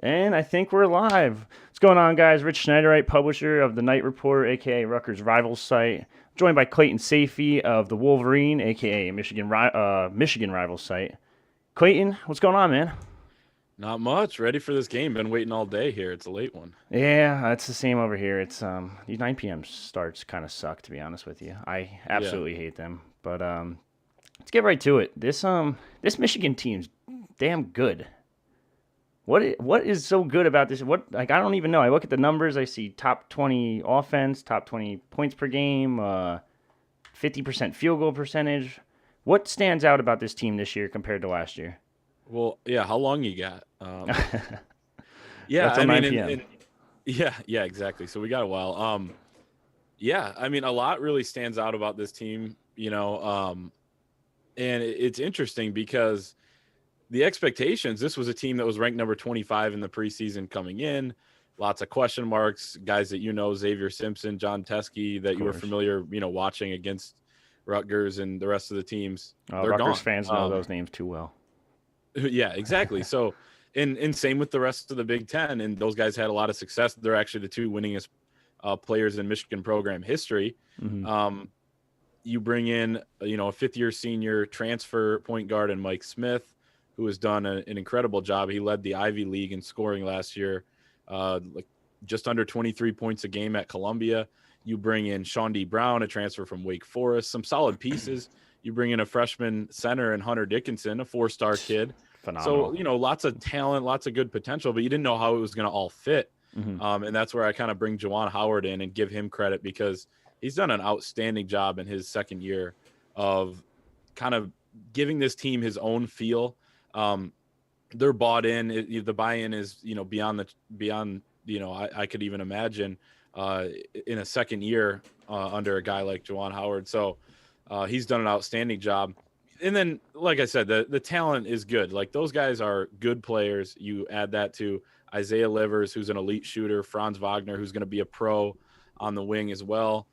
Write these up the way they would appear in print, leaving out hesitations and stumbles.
And I think we're live. What's going on, guys? Rich Schnyderite, publisher of the Night Report, aka Rutgers Rivals site, joined by Clayton Sayfie of the Wolverine, aka Michigan Rivals site. Clayton, what's going on, man? Not much. Ready for this game. Been waiting all day here. It's a late one. Yeah, it's the same over here. It's these 9 p.m. starts kind of suck, to be honest with you. I absolutely hate them. But let's get right to it. This Michigan team's damn good. What is so good about this? I don't even know. I look at the numbers. I see top 20 offense, top 20 points per game, 50% field goal percentage. What stands out about this team this year compared to last year? Well, yeah. How long you got? Yeah, I mean, yeah, exactly. So we got a while. Yeah, I mean, a lot really stands out about this team, and it's interesting because the expectations, this was a team that was ranked number 25 in the preseason coming in. Lots of question marks, guys that Xavier Simpson, John Teskey, that you were familiar, watching against Rutgers and the rest of the teams. They're Rutgers gone. fans know those names too well. Yeah, exactly. So, and same with the rest of the Big Ten, and those guys had a lot of success. They're actually the two winningest players in Michigan program history. Mm-hmm. You bring in, a fifth-year senior transfer point guard in Mike Smith, who has done an incredible job. He led the Ivy League in scoring last year, just under 23 points a game at Columbia. You bring in Sean D. Brown, a transfer from Wake Forest, some solid pieces. You bring in a freshman center in Hunter Dickinson, a 4-star kid. Phenomenal. So, lots of talent, lots of good potential, but you didn't know how it was going to all fit. Mm-hmm. And that's where I kind of bring Juwan Howard in and give him credit because he's done an outstanding job in his second year of kind of giving this team his own feel. They're bought in. The buy-in is, beyond, I could even imagine in a second year under a guy like Juwan Howard. So he's done an outstanding job. And then, like I said, the talent is good. Like, those guys are good players. You add that to Isaiah Livers, who's an elite shooter, Franz Wagner, who's going to be a pro on the wing as well.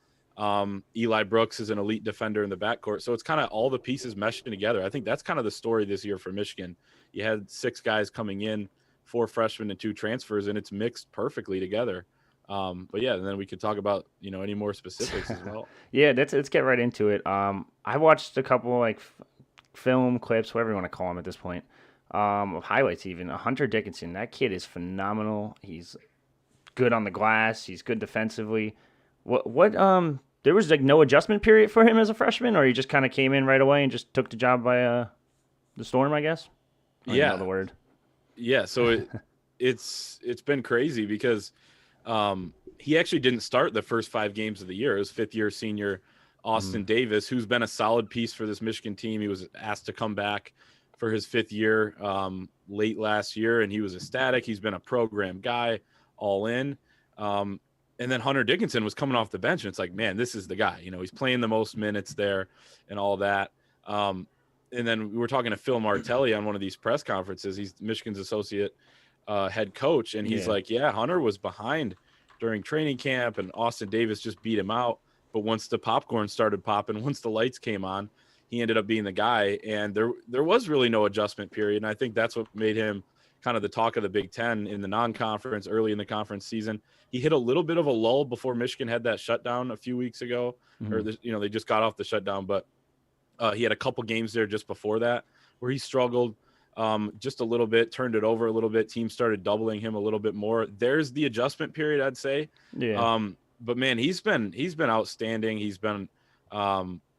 Eli Brooks is an elite defender in the backcourt. So it's kind of all the pieces meshing together. I think that's kind of the story this year for Michigan. You had 6 guys coming in, 4 freshmen and 2 transfers, and it's mixed perfectly together. But yeah, and then we could talk about, any more specifics as well. Yeah, let's get right into it. I watched a couple film clips, whatever you want to call them at this point, of highlights even. Hunter Dickinson, that kid is phenomenal. He's good on the glass. He's good defensively. There was no adjustment period for him as a freshman, or he just kind of came in right away and just took the job by the storm, I guess? I don't know the word. Yeah, so it's been crazy because he actually didn't start the first 5 games of the year. It was fifth-year senior Austin Davis, who's been a solid piece for this Michigan team. He was asked to come back for his 5th year late last year, and he was ecstatic. He's been a program guy, all in. And then Hunter Dickinson was coming off the bench, and it's like, man, this is the guy. You know, he's playing the most minutes there and all that. And then we were talking to Phil Martelli on one of these press conferences. He's Michigan's associate head coach, and he's like, yeah, Hunter was behind during training camp, and Austin Davis just beat him out. But once the popcorn started popping, once the lights came on, he ended up being the guy. And there was really no adjustment period. And I think that's what made him kind of the talk of the Big Ten in the non-conference, early in the conference season. He hit a little bit of a lull before Michigan had that shutdown a few weeks ago, or they just got off the shutdown. But he had a couple games there just before that where he struggled just a little bit, turned it over a little bit. Teams started doubling him a little bit more. There's the adjustment period, I'd say. Yeah. But man, he's been outstanding. He's been,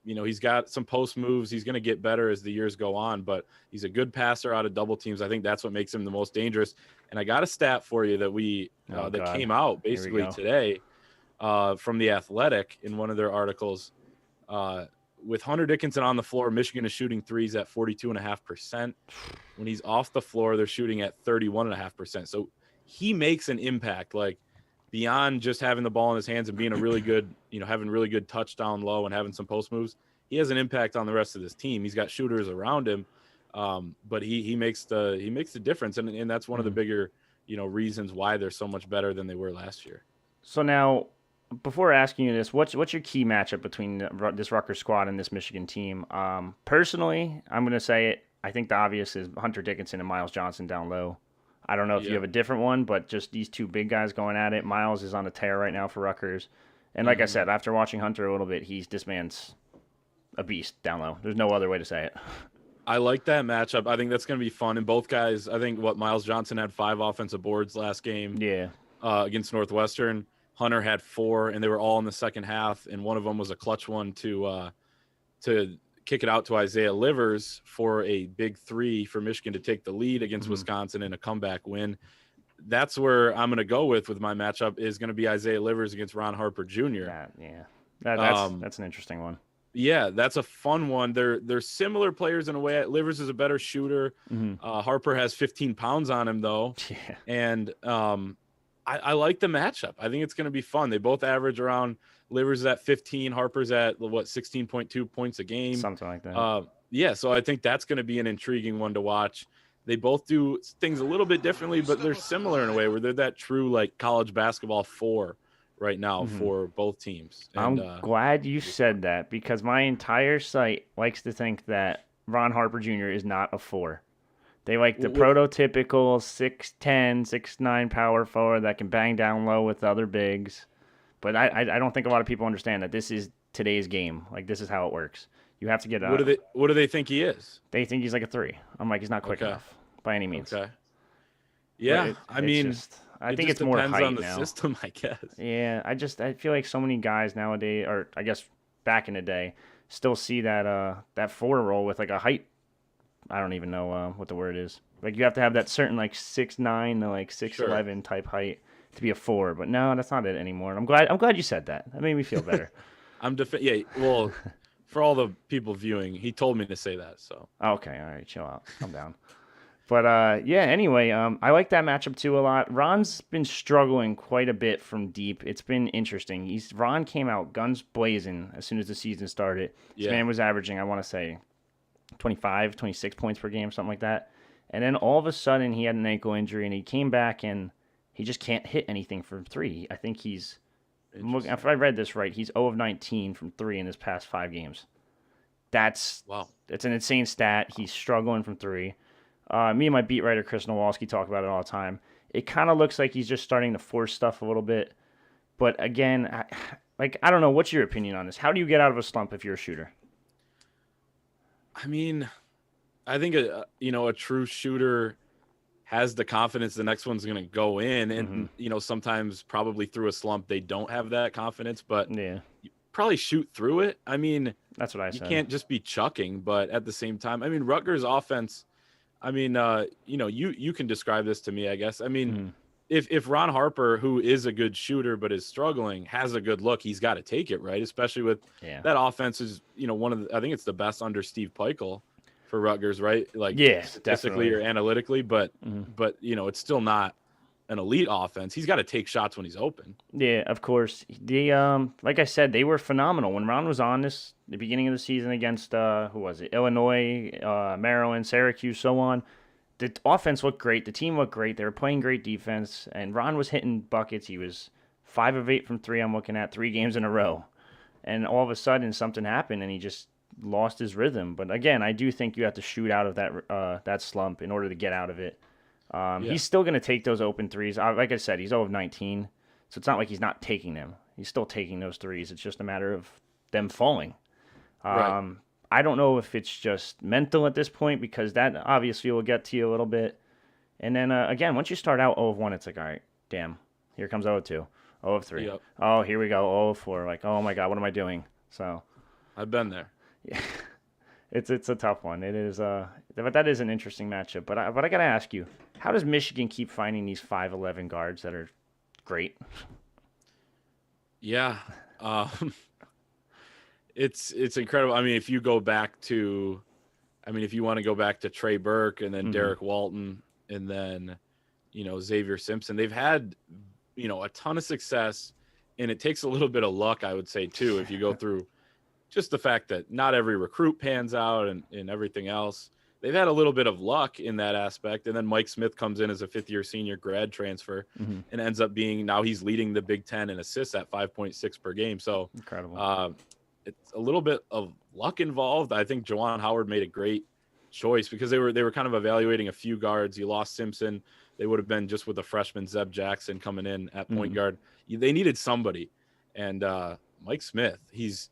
he's got some post moves. He's going to get better as the years go on, but he's a good passer out of double teams. I think that's what makes him the most dangerous. And I got a stat for you that came out basically today from The Athletic in one of their articles. With Hunter Dickinson on the floor, Michigan is shooting threes at 42.5%. When he's off the floor, they're shooting at 31.5%. So he makes an impact, like beyond just having the ball in his hands and being a really good, having really good touchdown low and having some post moves. He has an impact on the rest of this team. He's got shooters around him, but he makes the difference, and that's one of the bigger, reasons why they're so much better than they were last year. So now, before asking you this, what's your key matchup between this Rutgers squad and this Michigan team? Personally, I'm going to say it. I think the obvious is Hunter Dickinson and Miles Johnson down low. I don't know if you have a different one, but just these two big guys going at it. Miles is on a tear right now for Rutgers. And like I said, after watching Hunter a little bit, this man's a beast down low. There's no other way to say it. I like that matchup. I think that's going to be fun. And both guys, I think Miles Johnson had 5 offensive boards last game against Northwestern. Hunter had 4, and they were all in the second half. And one of them was a clutch one to kick it out to Isaiah Livers for a big 3 for Michigan to take the lead against Wisconsin in a comeback win. That's where I'm going to go with my matchup is going to be Isaiah Livers against Ron Harper Jr. That's an interesting one. Yeah, that's a fun one. They're similar players in a way. Livers is a better shooter. Harper has 15 pounds on him, though. Yeah. And I like the matchup. I think it's going to be fun. They both average around – Livers is at 15. Harper's at, 16.2 points a game. Something like that. So I think that's going to be an intriguing one to watch. They both do things a little bit differently, but they're similar in a way where they're that true, college basketball 4 right now for both teams. And, I'm glad you said that because my entire site likes to think that Ron Harper Jr. is not a 4. They like the prototypical 6'10", 6'9" power forward that can bang down low with other bigs. But I don't think a lot of people understand that this is today's game. This is how it works. You have to get out. What do they think he is? They think he's like a 3. I'm like, he's not quick enough by any means. Okay. Yeah, I think it's more height on the now. System, I guess. Yeah, I feel like so many guys nowadays, or I guess back in the day, still see that 4 role with a height. I don't even know what the word is. You have to have that certain 6'9" to 6'11" type height to be a 4, but no, that's not it anymore. And I'm glad you said that. That made me feel better. Well, for all the people viewing, he told me to say that. So okay, all right, chill out, calm down. But anyway, I like that matchup too a lot. Ron's been struggling quite a bit from deep. It's been interesting. Ron came out guns blazing as soon as the season started. This man was averaging, I want to say, 25, 26 points per game, something like that. And then all of a sudden he had an ankle injury and he came back and he just can't hit anything from 3. I think if I read this right, he's 0 of 19 from 3 in his past 5 games. That's an insane stat. He's struggling from 3. Me and my beat writer, Chris Nowalski, talk about it all the time. It kind of looks like he's just starting to force stuff a little bit. But again, I don't know. What's your opinion on this? How do you get out of a slump if you're a shooter? I mean, I think a true shooter has the confidence the next one's going to go in, and sometimes probably through a slump they don't have that confidence, but you probably shoot through it. I mean, that's what I said. You can't just be chucking, but at the same time, I mean, Rutgers offense I mean, you can describe this to me, I guess. I mean, Mm, if Ron Harper, who is a good shooter but is struggling, has a good look, he's got to take it, right? Especially with yeah. that offense is, one of the, I think it's the best under Steve Peichel for Rutgers, right? Like Yeah, statistically definitely. or analytically, but Mhm. it's still not an elite offense. He's got to take shots when he's open. Yeah, of course. Like I said, they were phenomenal when Ron was on this the beginning of the season against who was it? Illinois, Maryland, Syracuse, so on. The offense looked great. The team looked great. They were playing great defense, and Ron was hitting buckets. He was 5 of 8 from three. I'm looking at 3 games in a row, and all of a sudden something happened, and he just lost his rhythm. But again, I do think you have to shoot out of that slump in order to get out of it. Yeah. He's still going to take those open threes. Like I said, he's 0 of 19, so it's not like he's not taking them. He's still taking those threes. It's just a matter of them falling. Right. I don't know if it's just mental at this point because that obviously will get to you a little bit. And then again, once you start out 0 of 1, it's like, all right, damn, here comes 0 of 2, 0 of 3. Yep. Oh, here we go, 0 of 4. Like, oh my God, what am I doing? So, I've been there. yeah, it's a tough one. It is but that is an interesting matchup. But I gotta ask you, how does Michigan keep finding these 5'11 guards that are great? Yeah. Um, it's incredible. I mean, if you go back to, if you want to go back to Trey Burke and then Hmm. Derek Walton and then, Xavier Simpson, they've had, a ton of success, and it takes a little bit of luck, I would say, too, if you go through just the fact that not every recruit pans out and everything else. They've had a little bit of luck in that aspect. And then Mike Smith comes in as a fifth-year senior grad transfer Hmm. and ends up being, now he's leading the Big Ten in assists at 5.6 per game. So Incredible. uh, it's a little bit of luck involved. I think Juwan Howard made a great choice because they were kind of evaluating a few guards. You lost Simpson. They would have been just with the freshman Zeb Jackson coming in at point Hmm. guard. They needed somebody. And Mike Smith, he's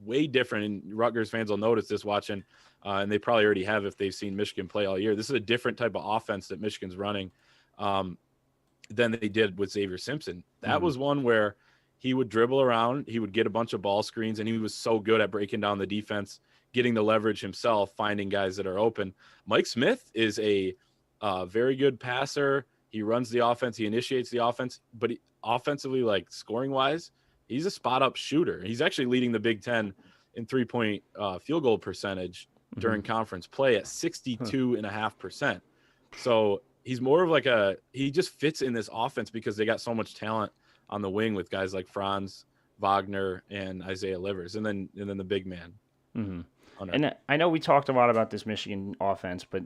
way different, and Rutgers fans will notice this watching, and they probably already have if they've seen Michigan play all year. This is a different type of offense that Michigan's running um, than they did with Xavier Simpson. That Hmm. was one where he would dribble around, he would get a bunch of ball screens, and he was so good at breaking down the defense, getting the leverage himself, finding guys that are open. Mike Smith is a very good passer. He runs the offense, he initiates the offense, but offensively, like scoring wise, he's a spot up shooter. He's actually leading the Big Ten in 3-point field goal percentage Hmm. during conference play at 62.5%. So he's more of like he just fits in this offense because they got so much talent on the wing with guys like Franz, Wagner, and Isaiah Livers, and then the big man. Hmm. Hunter. And I know we talked a lot about this Michigan offense, but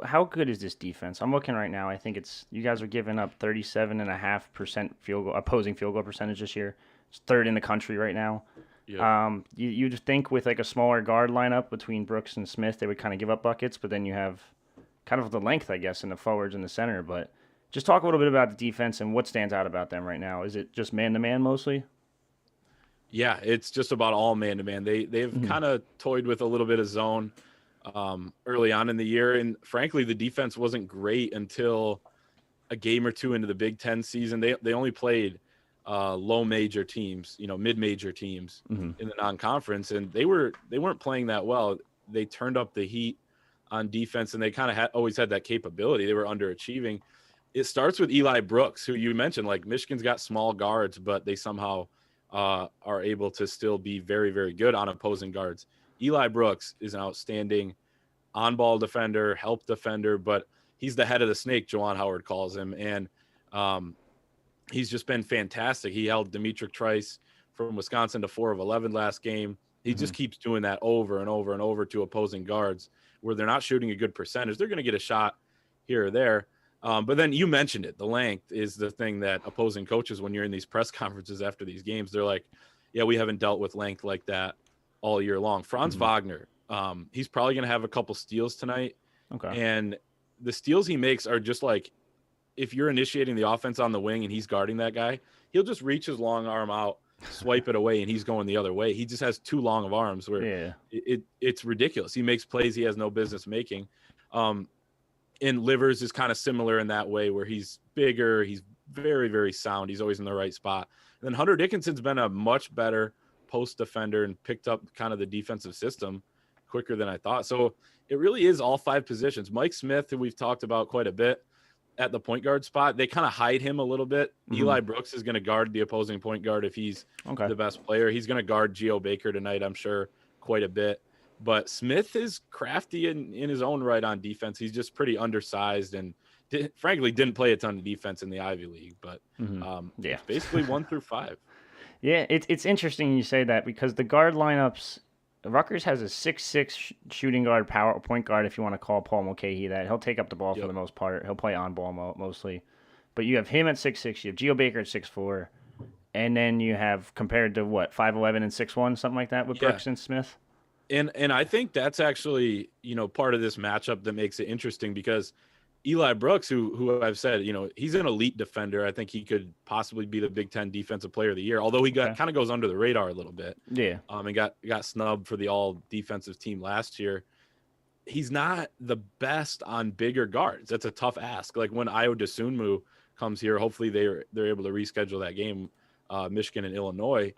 how good is this defense? I'm looking right now. I think you guys are giving up 37.5% opposing field goal percentage this year. It's third in the country right now. Yep. You'd think with like a smaller guard lineup between Brooks and Smith, they would kind of give up buckets, but then you have kind of the length, I guess, in the forwards and the center. But just talk a little bit about the defense and what stands out about them right now. Is it just man to man mostly? Yeah, it's just about all man to man. They've Mm-hmm. kind of toyed with a little bit of zone early on in the year, and frankly, the defense wasn't great until a game or two into the Big Ten season. They only played low major teams, mid major teams Mm-hmm. in the non conference, and they weren't playing that well. They turned up the heat on defense, and they kind of always had that capability. They were underachieving. It starts with Eli Brooks, who you mentioned. Like Michigan's got small guards, but they somehow are able to still be very, very good on opposing guards. Eli Brooks is an outstanding on-ball defender, help defender, but he's the head of the snake, Juwan Howard calls him, and um, he's just been fantastic. He held Demetric Trice from Wisconsin to 4 of 11 last game. He Mm-hmm. just keeps doing that over and over and over to opposing guards where they're not shooting a good percentage. They're going to get a shot here or there. But then you mentioned it. The length is the thing that opposing coaches, when you're in these press conferences after these games, they're like, yeah, we haven't dealt with length like that all year long. Franz Mm-hmm. Wagner, he's probably going to have a couple steals tonight. Okay. And the steals he makes are just like, if you're initiating the offense on the wing and he's guarding that guy, he'll just reach his long arm out, swipe it away, and he's going the other way. He just has too long of arms where Yeah. it's ridiculous. He makes plays he has no business making. And Livers is kind of similar in that way where he's bigger, he's very, very sound. He's always in the right spot. And then Hunter Dickinson's been a much better post defender and picked up kind of the defensive system quicker than I thought. So it really is all 5 positions. Mike Smith, who we've talked about quite a bit at the point guard spot, they kind of hide him a little bit. Eli Brooks is going to guard the opposing point guard if he's the best player. He's going to guard Geo Baker tonight, I'm sure, quite a bit. But Smith is crafty in his own right on defense. He's just pretty undersized and frankly didn't play a ton of defense in the Ivy League. But it's basically 1 through 5. Yeah, it's interesting you say that because the guard lineups, Rutgers has a 6'6" shooting guard, power point guard, if you want to call Paul Mulcahy that. He'll take up the ball for the most part. He'll play on ball mostly. But you have him at 6'6", you have Geo Baker at 6'4", and then you have compared to what, 5'11" and 6'1", something like that with Brooks and Smith. And I think that's actually, part of this matchup that makes it interesting because Eli Brooks, who I've said, he's an elite defender. I think he could possibly be the Big Ten Defensive Player of the Year, although he kind of goes under the radar a little bit. Yeah. And got snubbed for the all defensive team last year. He's not the best on bigger guards. That's a tough ask. Like when Ayo Dosunmu comes here, hopefully they're able to reschedule that game, Michigan and Illinois.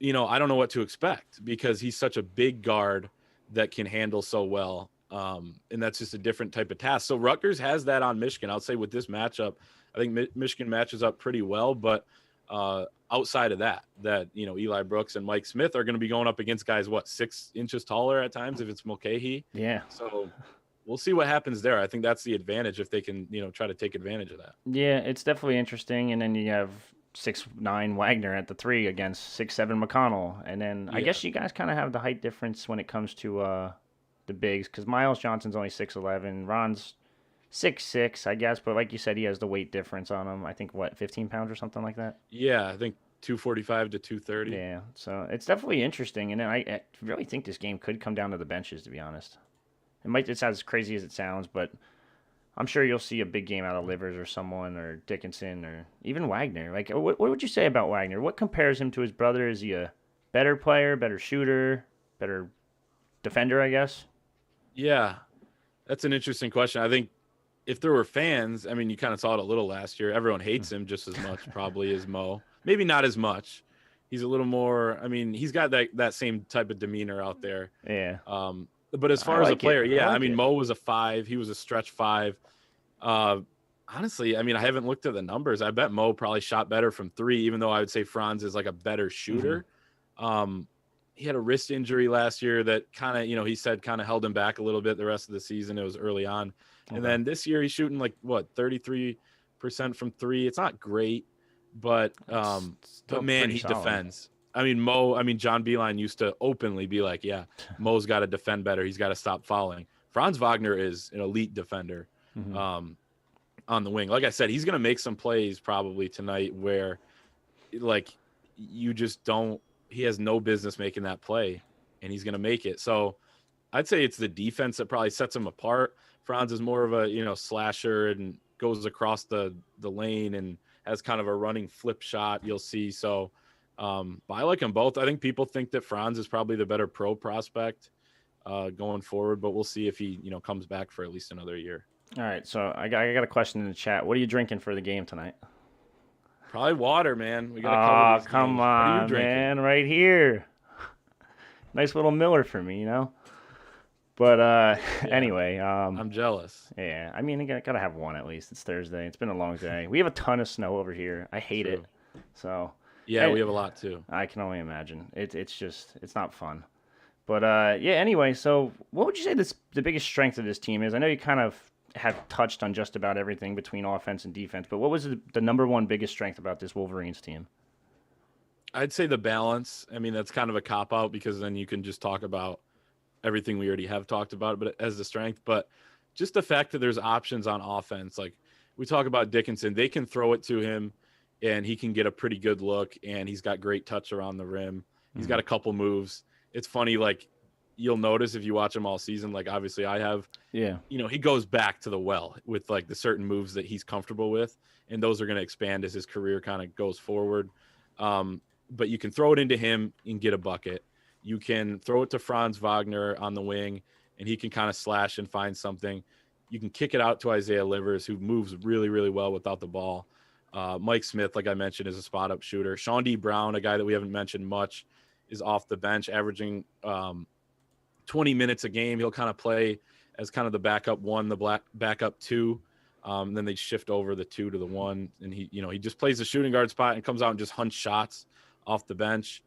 I don't know what to expect because he's such a big guard that can handle so well. And that's just a different type of task. So Rutgers has that on Michigan. I'll say with this matchup, I think Michigan matches up pretty well, but outside of that, Eli Brooks and Mike Smith are going to be going up against guys, 6 inches taller at times if it's Mulcahy. Yeah. So we'll see what happens there. I think that's the advantage if they can, try to take advantage of that. Yeah, it's definitely interesting. And then you have 6'9" Wagner at the 3 against 6'7" McConnell. And then I guess you guys kind of have the height difference when it comes to the bigs, because Miles Johnson's only 6'11", Ron's 6'6", I guess, but like you said, he has the weight difference on him. I think 15 pounds or something like that. Yeah, I think 245 to 230. Yeah, so it's definitely interesting, and then I really think this game could come down to the benches, to be honest. It's as crazy as it sounds, but I'm sure you'll see a big game out of Livers or someone, or Dickinson, or even Wagner. Like, what would you say about Wagner? What compares him to his brother? Is he a better player, better shooter, better defender, I guess? Yeah, that's an interesting question. I think if there were fans, I mean, you kind of saw it a little last year. Everyone hates him just as much probably as Mo. Maybe not as much. He's a little more, I mean, he's got that same type of demeanor out there. Yeah. But as far as a player, Mo was a 5. He was a stretch 5. Honestly, I mean, I haven't looked at the numbers. I bet Mo probably shot better from 3, even though I would say Franz is like a better shooter. He had a wrist injury last year that kind of, he said kind of held him back a little bit the rest of the season. It was early on. And then this year he's shooting 33% from 3. It's not great, but man, he defends. I mean, John Beilein used to openly be like, yeah, Mo's got to defend better. He's got to stop fouling. Franz Wagner is an elite defender on the wing. Like I said, he's going to make some plays probably tonight where you just don't, he has no business making that play, and he's going to make it. So I'd say it's the defense that probably sets him apart. Franz is more of a, slasher and goes across the lane and has kind of a running flip shot, you'll see. So but I like them both. I think people think that Franz is probably the better pro prospect going forward, but we'll see if he, comes back for at least another year. All right, so I got a question in the chat. What are you drinking for the game tonight? Probably water, man. We gotta cover come games. on, man, right here. Nice little Miller for me, But anyway, I'm jealous. Yeah, I mean, I gotta have one at least. It's Thursday. It's been a long day. We have a ton of snow over here. I hate it. So yeah, we have a lot too. I can only imagine. It's not fun. But anyway, so what would you say the biggest strength of this team is? I know you kind of have touched on just about everything between offense and defense, but what was the number one biggest strength about this Wolverines team? I'd say the balance. I mean, that's kind of a cop-out because then you can just talk about everything we already have talked about, but as the strength. But just the fact that there's options on offense. Like we talk about Dickinson, they can throw it to him, and he can get a pretty good look, and he's got great touch around the rim. He's got a couple moves. It's funny, you'll notice if you watch him all season, obviously I have, he goes back to the well with the certain moves that he's comfortable with, and those are going to expand as his career kind of goes forward. But you can throw it into him and get a bucket. You can throw it to Franz Wagner on the wing, and he can kind of slash and find something. You can kick it out to Isaiah Livers, who moves really, really well without the ball. Mike Smith, like I mentioned, is a spot-up shooter. Sean D. Brown, a guy that we haven't mentioned much, is off the bench, averaging 20 minutes a game. He'll kind of play as kind of the backup 1, the backup 2. Then they shift over the 2 to the 1, and he just plays the shooting guard spot and comes out and just hunts shots off the bench.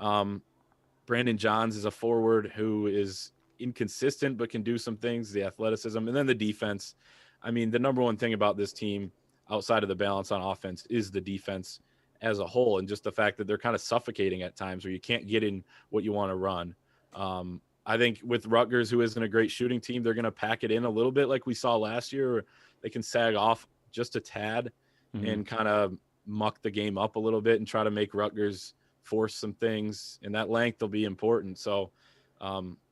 Brandon Johns is a forward who is inconsistent but can do some things, the athleticism, and then the defense. I mean, the number one thing about this team outside of the balance on offense is the defense as a whole, and just the fact that they're kind of suffocating at times where you can't get in what you want to run. I think with Rutgers, who isn't a great shooting team, they're going to pack it in a little bit like we saw last year, where they can sag off just a tad and kind of muck the game up a little bit and try to make Rutgers force some things, and that length will be important. So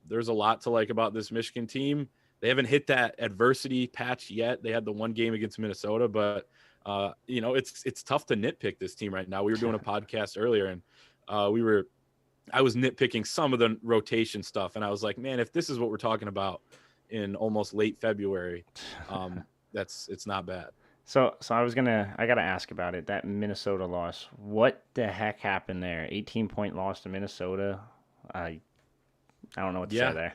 there's a lot to like about this Michigan team. They haven't hit that adversity patch yet. They had the one game against Minnesota, but it's tough to nitpick this team right now. We were doing a podcast earlier, and I was nitpicking some of the rotation stuff, and I was like, man, if this is what we're talking about in almost late February, it's not bad. So I gotta ask about it. That Minnesota loss. What the heck happened there? 18-point loss to Minnesota. I don't know what to say there.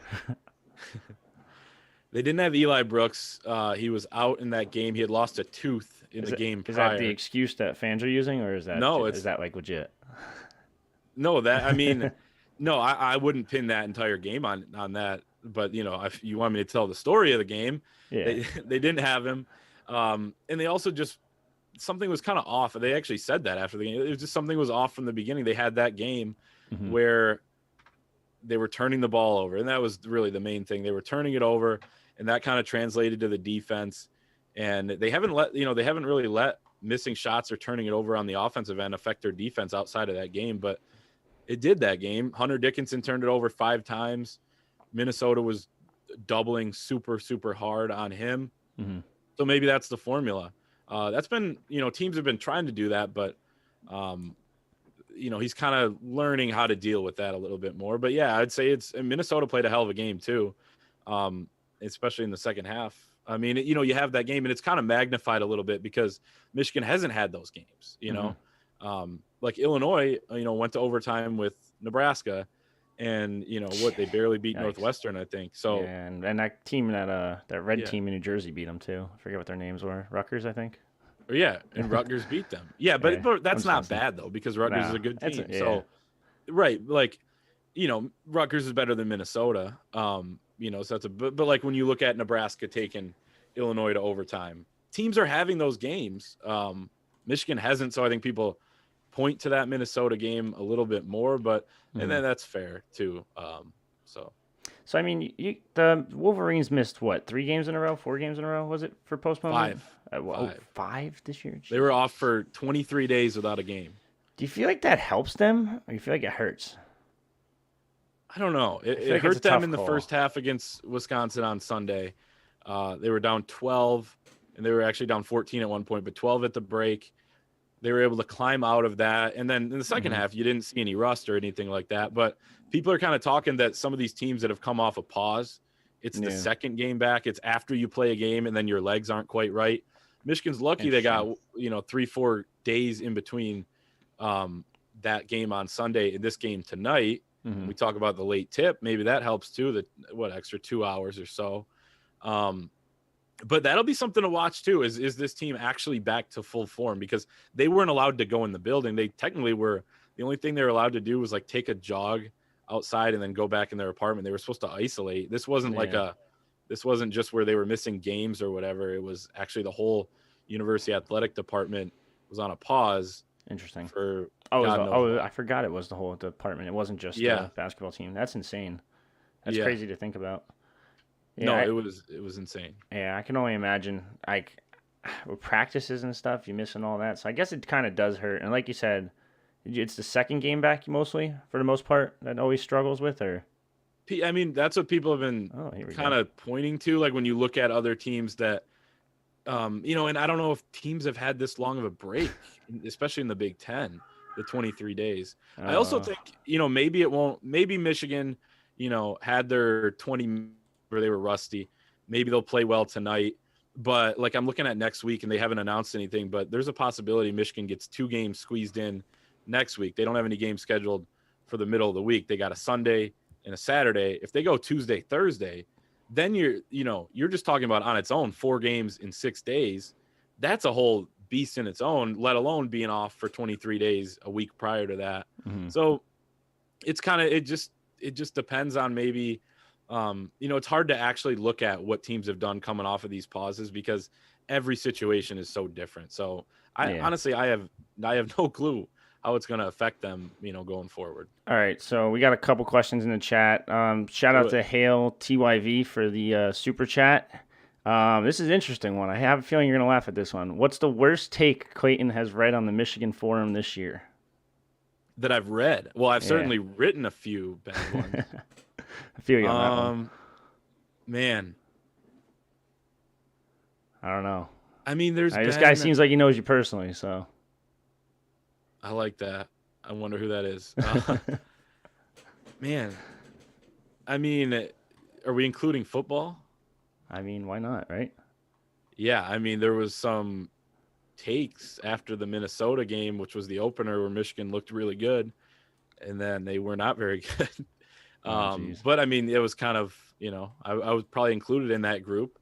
They didn't have Eli Brooks. He was out in that game. He had lost a tooth in the game prior. Is that the excuse that fans are using, or is that is that like legit? No, I wouldn't pin that entire game on that. But if you want me to tell the story of the game, they didn't have him, and they also just something was kind of off. They actually said that after the game. It was just something was off from the beginning. They had that game where they were turning the ball over, and that was really the main thing. They were turning it over, and that kind of translated to the defense. And they haven't really let missing shots or turning it over on the offensive end affect their defense outside of that game, but it did that game. Hunter Dickinson turned it over 5 times. Minnesota was doubling super, super hard on him. So maybe that's the formula. That's been, teams have been trying to do that, but, he's kind of learning how to deal with that a little bit more. But yeah, I'd say Minnesota played a hell of a game too, especially in the second half. I mean, you have that game, and it's kind of magnified a little bit because Michigan hasn't had those games, like Illinois, went to overtime with Nebraska, and they barely beat Northwestern, I think. So and that team, that red team in New Jersey beat them too. I forget what their names were. Rutgers, I think. Yeah, and Rutgers beat them. Yeah, but that's not bad though, because Rutgers is a good team. So right, like Rutgers is better than Minnesota. So that's but like when you look at Nebraska taking Illinois to overtime, teams are having those games. Michigan hasn't, so I think people point to that Minnesota game a little bit more, but and then that's fair too. So I mean, the Wolverines missed what, 3 games in a row, 4 games in a row? Was it for postponement? 5. 5 this year. Jeez. They were off for 23 days without a game. Do you feel like that helps them, or do you feel like it hurts? I don't know. It hurt them in the first half against Wisconsin on Sunday. They were down 12, and they were actually down 14 at one point, but 12 at the break. They were able to climb out of that. And then in the second half, you didn't see any rust or anything like that. But people are kind of talking that some of these teams that have come off a pause, it's the second game back. It's after you play a game and then your legs aren't quite right. Michigan's lucky they got, 3-4 days in between that game on Sunday and this game tonight. We talk about the late tip. Maybe that helps too, extra 2 hours or so. But that'll be something to watch too. Is this team actually back to full form? Because they weren't allowed to go in the building. They technically were. The only thing they were allowed to do was like take a jog outside and then go back in their apartment. They were supposed to isolate. This wasn't this wasn't just where they were missing games or whatever. It was actually the whole university athletic department was on a pause. Interesting. I forgot it was the whole department. It wasn't just the basketball team. That's insane. That's crazy to think about. Yeah, it was insane. Yeah, I can only imagine, like, with practices and stuff, you missing all that. So I guess it kind of does hurt. And like you said, it's the second game back mostly, for the most part, that always struggles with, or? I mean, that's what people have been kind of pointing to. Like when you look at other teams that, and I don't know if teams have had this long of a break, especially in the Big Ten, the 23 days. I also think, maybe Michigan, had their 20 where they were rusty. Maybe they'll play well tonight. But like I'm looking at next week and they haven't announced anything, but there's a possibility Michigan gets 2 games squeezed in next week. They don't have any games scheduled for the middle of the week. They got a Sunday and a Saturday. If they go Tuesday, Thursday, then you're just talking about on its own 4 games in 6 days. That's a whole beast in its own, let alone being off for 23 days a week prior to that. So it's kind of, it just depends on maybe, it's hard to actually look at what teams have done coming off of these pauses because every situation is so different. So honestly, I have no clue how it's going to affect them, going forward. All right, so we got a couple questions in the chat. Shout out to Hale TYV for the super chat. This is an interesting one. I have a feeling you're going to laugh at this one. What's the worst take Clayton has read on the Michigan forum this year? That I've read? Well, I've certainly written a few bad ones. I feel you on that one. Man. I don't know. I mean, this guy seems like he knows you personally, so. I like that. I wonder who that is. Man. I mean, are we including football? I mean, why not, right? Yeah, I mean, there was some takes after the Minnesota game, which was the opener, where Michigan looked really good, and then they were not very good. But, I mean, it was kind of, I was probably included in that group.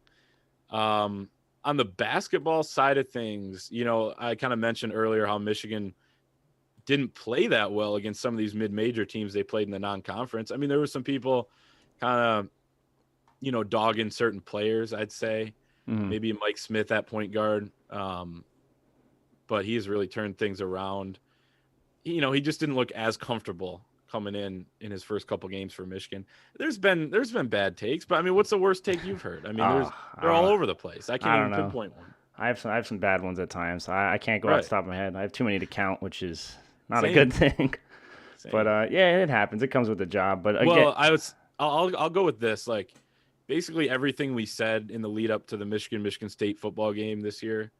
On the basketball side of things, I kind of mentioned earlier how Michigan didn't play that well against some of these mid-major teams they played in the non-conference. I mean, there were some people kind of, dogging certain players, I'd say. Maybe Mike Smith at point guard. But he has really turned things around. He just didn't look as comfortable coming in his first couple games for Michigan. There's been bad takes, but I mean, what's the worst take you've heard? I mean, they're all over the place. I can't even pinpoint one. I have some bad ones at times. I can't go off the top of my head. I have too many to count, which is not a good thing. But it happens. It comes with the job. But again, I'll go with this. Like, basically everything we said in the lead up to the Michigan State football game this year.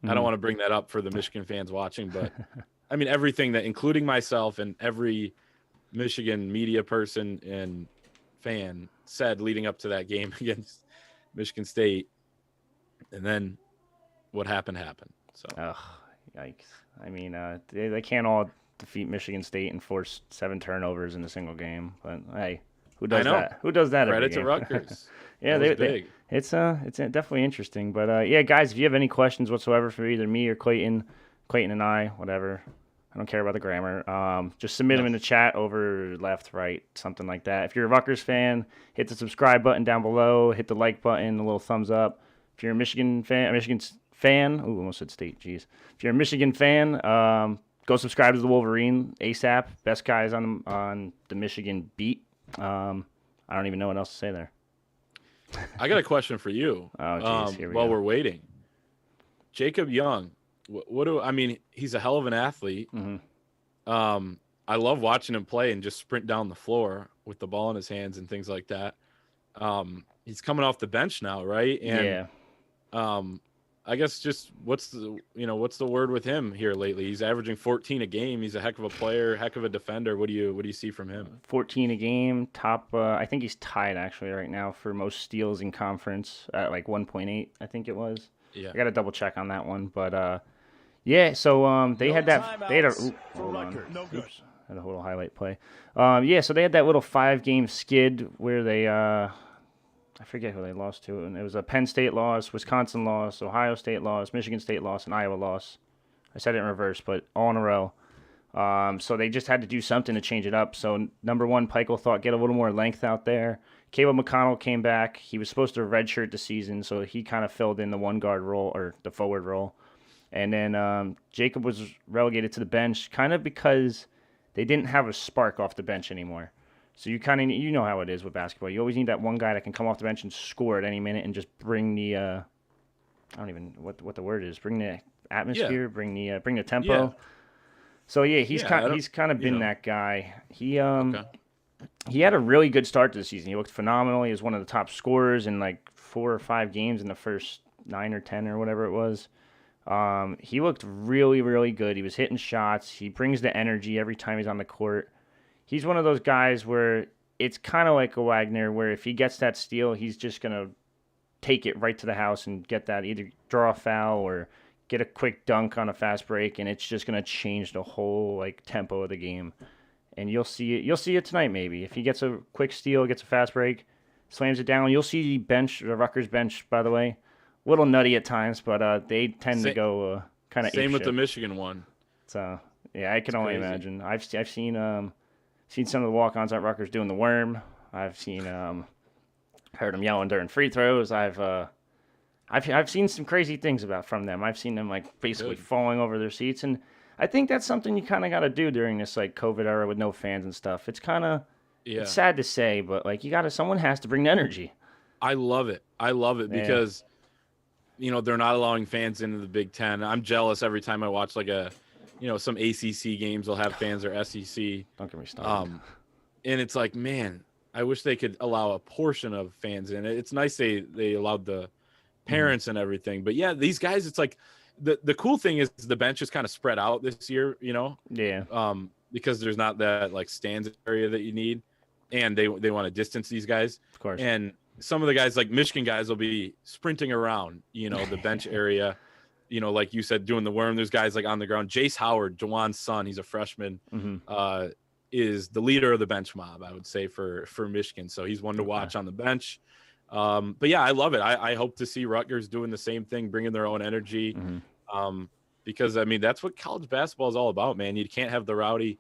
I don't want to bring that up for the Michigan fans watching, but I mean, everything that, including myself and every Michigan media person and fan, said leading up to that game against Michigan State, and then what happened. So, yikes! I mean, they can't all defeat Michigan State and force 7 turnovers in a single game. But hey, who does that? Who does that? Credit to Rutgers. Yeah, it's definitely interesting. But guys, if you have any questions whatsoever for either me or Clayton and I, whatever. I don't care about the grammar. Just submit them in the chat over left, right, something like that. If you're a Rutgers fan, hit the subscribe button down below. Hit the like button, the little thumbs up. If you're a Michigan fan, almost said state, jeez. If you're a Michigan fan, go subscribe to the Wolverine ASAP. Best guys on the Michigan beat. I don't even know what else to say there. I got a question for you. Oh, geez, while we're waiting, Jacob Young. I mean, he's a hell of an athlete. I love watching him play and just sprint down the floor with the ball in his hands and things like that. He's coming off the bench now, right? And, I guess just what's the word with him here lately? He's averaging 14 a game. He's a heck of a player, heck of a defender. What do you see from him? 14 a game, top. I think he's tied actually right now for most steals in conference at like 1.8. I think it was. Yeah, I got to double check on that one, but So they had that. They had a. Hold on. Oops. Had a little highlight play. So they had that little 5-game skid where they. I forget who they lost to, and it was a Penn State loss, Wisconsin loss, Ohio State loss, Michigan State loss, and Iowa loss. I said it in reverse, but all in a row. So they just had to do something to change it up. So number one, Peichel thought get a little more length out there. Caleb McConnell came back. He was supposed to redshirt the season, so he kind of filled in the one guard role or the forward role. And then Jacob was relegated to the bench, kind of because they didn't have a spark off the bench anymore. So you know how it is with basketball. You always need that one guy that can come off the bench and score at any minute and just bring the I don't even what the word is. Bring the atmosphere, bring the tempo. Yeah. So he's kind of been that guy. He had a really good start to the season. He looked phenomenal. He was one of the top scorers in like 4 or 5 games in the first 9 or 10 or whatever it was. He looked really, really good. He was hitting shots. He brings the energy every time he's on the court. He's one of those guys where it's kind of like a Wagner, where if he gets that steal, he's just going to take it right to the house and get that, either draw a foul or get a quick dunk on a fast break, and it's just going to change the whole tempo of the game. and you'll see it. You'll see it tonight, maybe if he gets a quick steal, gets a fast break, slams it down. You'll see the Rutgers bench, by the way, a little nutty at times, but they tend to go kind of same with the apeshit. Michigan one. So yeah, I can It's only crazy. imagine. I've seen some of the walk-ons at Rutgers doing the worm. I've seen heard them yelling during free throws. I've seen some crazy things from them. I've seen them like basically Good. falling over their seats, and I think that's something you kind of got to do during this like COVID era with no fans and stuff. It's kind of Yeah. it's sad to say, but like someone has to bring the energy. I love it. I love it Yeah. because they're not allowing fans into the Big Ten. I'm jealous every time I watch like some ACC games. They'll have fans or SEC. Don't get me started. And it's like, man, I wish they could allow a portion of fans in it. It's nice they allowed the parents and everything. But yeah, these guys, it's like the cool thing is the bench is kind of spread out this year, Yeah. because there's not that like stands area that you need, and they want to distance these guys. Of course. And some of the guys, like Michigan guys, will be sprinting around, the bench area, like you said, doing the worm. There's guys like on the ground. Jace Howard, Jawan's son, he's a freshman, is the leader of the bench mob, I would say, for Michigan. So he's one to watch on the bench. But yeah, I love it. I hope to see Rutgers doing the same thing, bringing their own energy. Because I mean, that's what college basketball is all about, man. You can't have the rowdy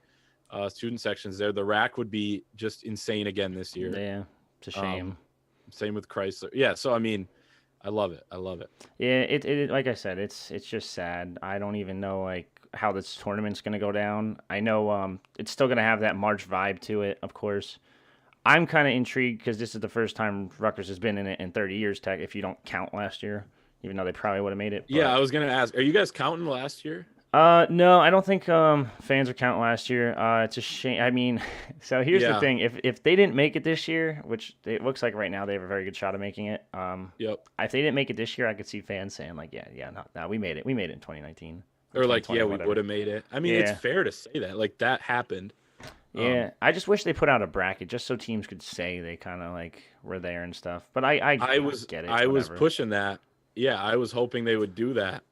student sections there. The rack would be just insane again this year. Yeah, it's a shame. Same with Chrysler. Yeah, so I mean, I love it. I love it. Yeah, it like I said, it's just sad. I don't even know like how this tournament's gonna go down. I know it's still gonna have that March vibe to it, of course. I'm kind of intrigued because this is the first time Rutgers has been in it in 30 years, tech, if you don't count last year, even though they probably would have made it. But, Yeah, I was gonna ask, are you guys counting last year? no, I don't think fans are counting last year. It's a shame. I mean, so here's the thing: if they didn't make it this year, which it looks like right now they have a very good shot of making it. Yep. If they didn't make it this year, I could see fans saying like, no, we made it. We made it in 2019. Or like, 2020, yeah, we whatever. would have made it. I mean, it's fair to say that. Like, that happened. Yeah, I just wish they put out a bracket just so teams could say they kind of like were there and stuff. But I get it. I was whatever. pushing that. Yeah, I was hoping they would do that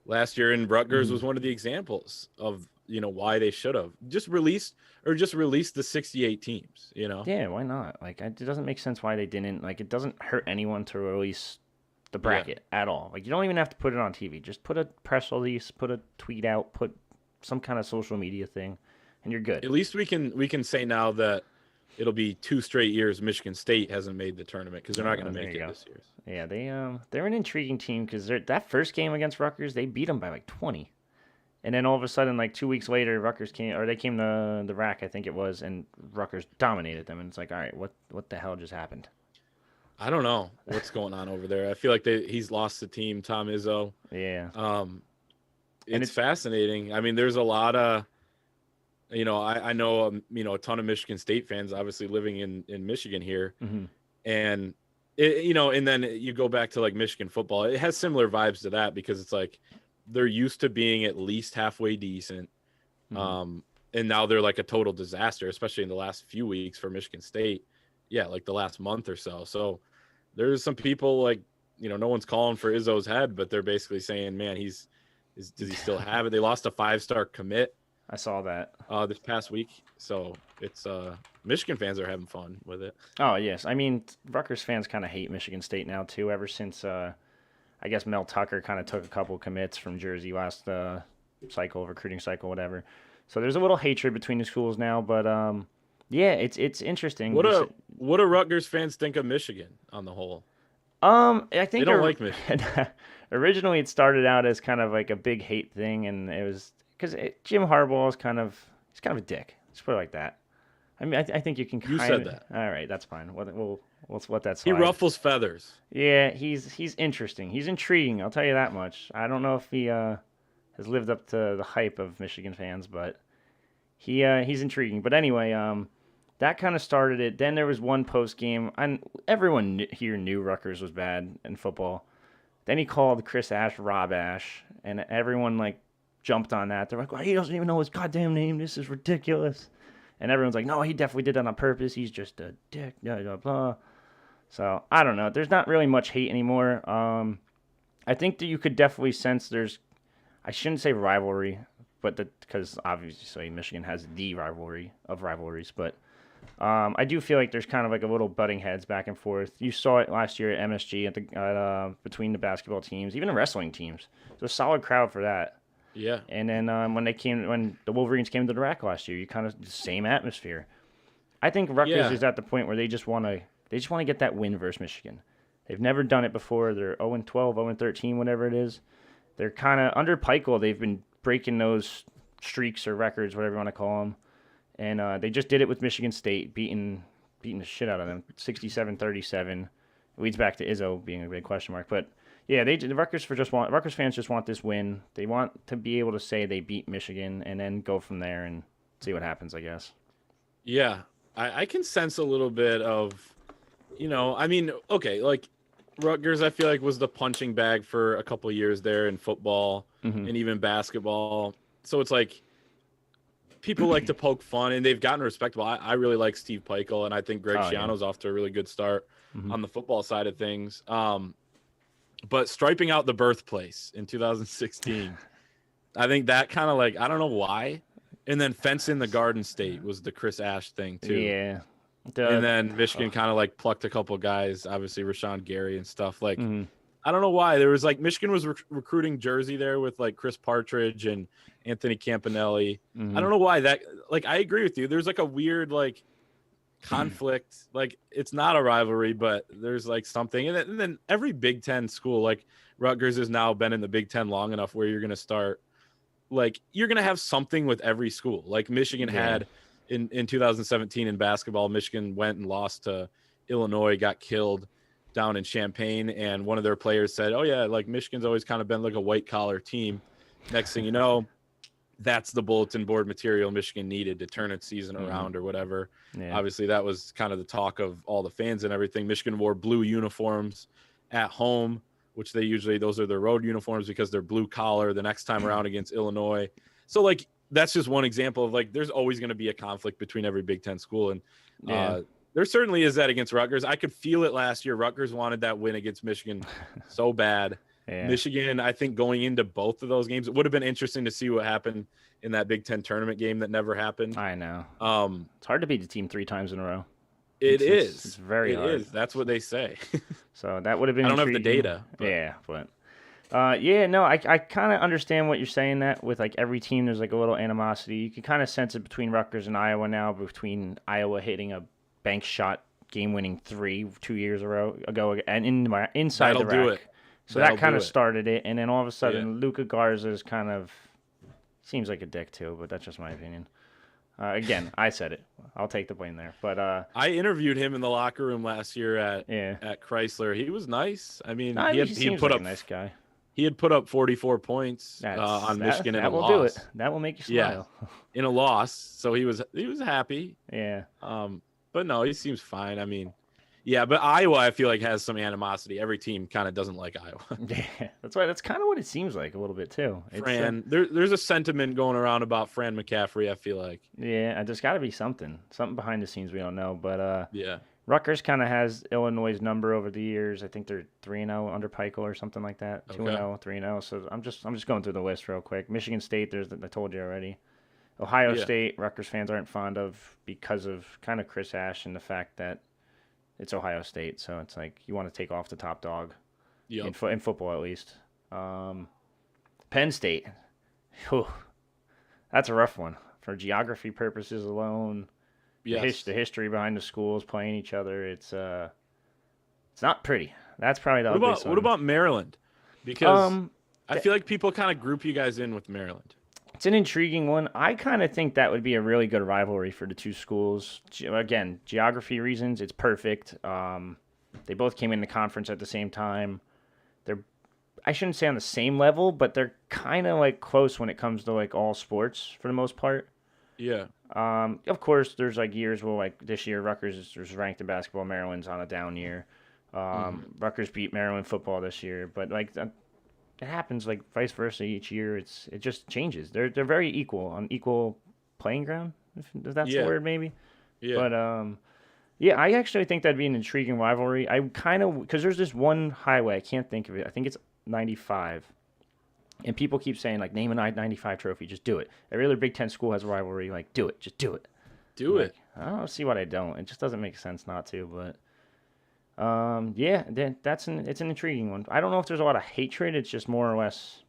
last year, and Rutgers was one of the examples of why they should have just released the 68 teams. Yeah, why not? Like, it doesn't make sense why they didn't. Like, it doesn't hurt anyone to release the bracket at all. Like, you don't even have to put it on TV. Just put a press release, put a tweet out, put some kind of social media thing, and you're good. At least we can say now that it'll be 2 straight years Michigan State hasn't made the tournament because they're not going to make it this year. Yeah, they're an intriguing team because that first game against Rutgers, they beat them by like 20. And then all of a sudden, like 2 weeks later, they came to the rack, I think it was, and Rutgers dominated them. And it's like, all right, what the hell just happened? I don't know what's going on over there. I feel like he's lost the team, Tom Izzo. Yeah. It's fascinating. I mean, there's a lot of, I know, a ton of Michigan State fans, obviously living in Michigan here. And, and then you go back to like Michigan football. It has similar vibes to that because it's like they're used to being at least halfway decent. And now they're like a total disaster, especially in the last few weeks for Michigan State. Yeah, like the last month or so. So there's some people like, no one's calling for Izzo's head, but they're basically saying, man, does he still have it? They lost a 5-star commit. I saw that this past week. So it's Michigan fans are having fun with it. Oh, yes. I mean, Rutgers fans kind of hate Michigan State now, too, ever since, I guess, Mel Tucker kind of took a couple commits from Jersey last recruiting cycle, whatever. So there's a little hatred between the schools now, but, yeah, it's interesting. What do Rutgers fans think of Michigan on the whole? I think they don't like Michigan. Originally, it started out as kind of like a big hate thing, and it was because Jim Harbaugh is kind of a dick. Let's put it like that. I mean, I think you can. You said that. All right, that's fine. We'll let that slide. He ruffles feathers. Yeah, he's interesting. He's intriguing. I'll tell you that much. I don't know if he has lived up to the hype of Michigan fans, but he's intriguing. But anyway, that kind of started it. Then there was one post game, and everyone here knew Rutgers was bad in football. Then he called Chris Ash Rob Ash, and everyone like jumped on that. They're like, well, he doesn't even know his goddamn name. This is ridiculous. And everyone's like, no, he definitely did that on purpose. He's just a dick, blah, blah, blah. So, I don't know. There's not really much hate anymore. I think that you could definitely sense I shouldn't say rivalry, but because obviously Michigan has the rivalry of rivalries. But I do feel like there's kind of like a little butting heads back and forth. You saw it last year at MSG between the basketball teams, even the wrestling teams. It was a solid crowd for that. Yeah. And then when the Wolverines came to the RAC last year, you kind of the same atmosphere. I think Rutgers is at the point where they just want to get that win versus Michigan. They've never done it before. They're 0-12, 0-13, whatever it is. They're kind of under Peichel. They've been breaking those streaks or records, whatever you want to call them. And they just did it with Michigan State, beating the shit out of them, 67-37. It leads back to Izzo being a big question mark. But yeah, Rutgers fans just want this win. They want to be able to say they beat Michigan and then go from there and see what happens, I guess. Yeah, I can sense a little bit of, I mean, okay, like Rutgers, I feel like was the punching bag for a couple of years there in football and even basketball. So it's like people like to poke fun, and they've gotten respectable. I really like Steve Peichel, and I think Greg Schiano's off to a really good start on the football side of things. But striping out the birthplace in 2016, I think that kind of like, I don't know why. And then fencing the Garden State was the Chris Ash thing too. Yeah. And then Michigan kind of like plucked a couple guys, obviously Rashawn Gary and stuff. Like, I don't know why. There was like Michigan was recruiting Jersey there with like Chris Partridge and Anthony Campanelli. I don't know why that, like, I agree with you. There's like a weird like conflict. Like, it's not a rivalry, but there's like something. And then every Big Ten school, like Rutgers has now been in the Big Ten long enough where you're going to start, like, you're going to have something with every school. Like Michigan had in 2017 in basketball. Michigan went and lost to Illinois, got killed down in Champaign, and one of their players said, oh yeah, like Michigan's always kind of been like a white collar team. Next thing you know, that's the bulletin board material Michigan needed to turn its season around or whatever. Obviously that was kind of the talk of all the fans and everything. Michigan wore blue uniforms at home, which those are their road uniforms because they're blue collar the next time around against Illinois. So like, that's just one example of like, there's always going to be a conflict between every Big Ten school. And there certainly is that against Rutgers. I could feel it last year. Rutgers wanted that win against Michigan so bad. Michigan, I think going into both of those games, it would have been interesting to see what happened in that Big Ten tournament game that never happened. I know. It's hard to beat the team 3 times in a row. It's very hard. It is. That's what they say. So that would have been I don't intriguing. have the data. But. Yeah, but I kind of understand what you're saying, that with like every team there's like a little animosity. You can kind of sense it between Rutgers and Iowa now, between Iowa hitting a bank shot game-winning 3 2 years ago and inside the rack. So that kind of started it, and then all of a sudden Luka Garza's kind of seems like a dick too, but that's just my opinion. Again, I said it. I'll take the blame there. But I interviewed him in the locker room last year at Chrysler. He was nice. I mean, he had put up a nice guy. He had put up 44 points on Michigan in a loss. That will do it. That will make you smile. Yeah, in a loss. So he was happy. Yeah. But no, he seems fine. I mean, yeah, but Iowa, I feel like, has some animosity. Every team kind of doesn't like Iowa. Yeah, that's right. That's kind of what it seems like a little bit too. There's a sentiment going around about Fran McCaffrey, I feel like. Yeah, there's got to be something behind the scenes we don't know. But yeah, Rutgers kind of has Illinois' number over the years. I think they're 3-0 under Peichel or something like that. 2-0, 3-0. So I'm just going through the list real quick. Michigan State, I told you already. Ohio State, Rutgers fans aren't fond of because of kind of Chris Ash and the fact that it's Ohio State. So it's like you want to take off the top dog in football at least. Penn State, whew, that's a rough one for geography purposes alone. Yes. The history behind the schools playing each other, it's not pretty. That's probably the ugliest one. What about Maryland? Because I feel like people kind of group you guys in with Maryland. It's an intriguing one. I kind of think that would be a really good rivalry for the two schools. Again, geography reasons, it's perfect. They both came in the conference at the same time. I shouldn't say on the same level, but they're kind of like close when it comes to like all sports for the most part. Yeah. Of course, there's like years where like this year Rutgers is ranked in basketball. Maryland's on a down year. Rutgers beat Maryland football this year, but like it happens like vice versa each year. It just changes. They're very equal on equal playing ground. If that's the word, maybe. Yeah. But I actually think that'd be an intriguing rivalry. I kind of because there's this one highway I can't think of it. I think it's 95. And people keep saying, like, name a 95 trophy. Just do it. Every other Big Ten school has a rivalry. Like, do it. Just do it. Do it. I don't see what I don't. It just doesn't make sense not to. But yeah, it's an intriguing one. I don't know if there's a lot of hatred. It's just more or less